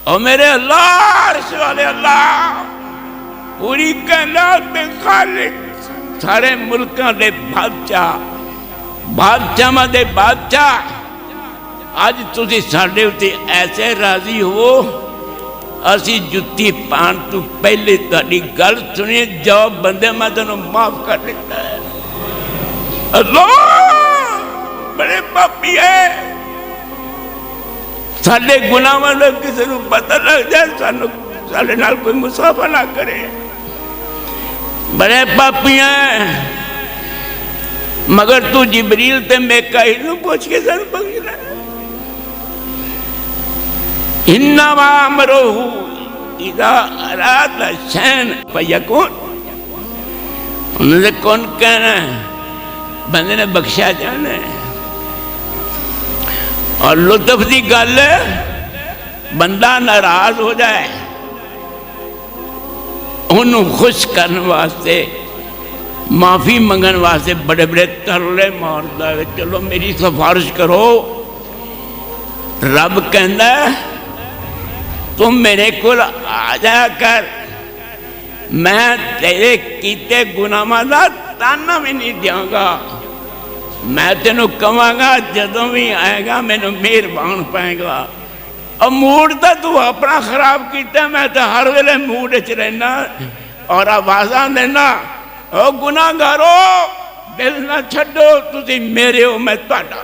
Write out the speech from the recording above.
اور میرے اللہ عرش والے اللہ پوری کائنات دے خالق سارے ملکاں دے بادشاہ دے بادشاہ اج تسی ساڈے اُتے ایسے راضی ہو اسی جُتی پان تو پہلے تہاڈی گل سنی جواب بندے میں تینوں معاف کر دیتا ہے اللہ بڑے پاپی ہے ساڈے گناہاں دا کسے نوں پتہ لگ جائے ساڈے نال کوئی مصافحہ نہ کرے بڑے پاپی ہیں مگر تو جبریل تے میکائیل نوں پوچھ کے سن بخشنا انما امرہ اذا اراد شیئن فیکون انہوں نے کون کہنا ہے بندے نے بخشا جانا ہے اور لطف دی گل بندہ ناراض ہو جائے انہوں خوش کرنے واسطے معافی منگن واسطے بڑے بڑے ترلے مارتا ہے چلو میری سفارش کرو رب کہندا ہے تم میرے کول آ جایا کر میں تیرے کیتے گناہاں دا تانا بھی نہیں دیاں گا میں تینوں کہاں گا جدوں بھی آئے گا مینوں مہربان پائے گا اور موڈ تا تو اپنا خراب کیتا ہے میں تو ہر ویلے موڈ وچ رہنا اور آوازاں دینا او گناہگارو دل نہ چھڈو تسی میرے ہو میں تہاڈا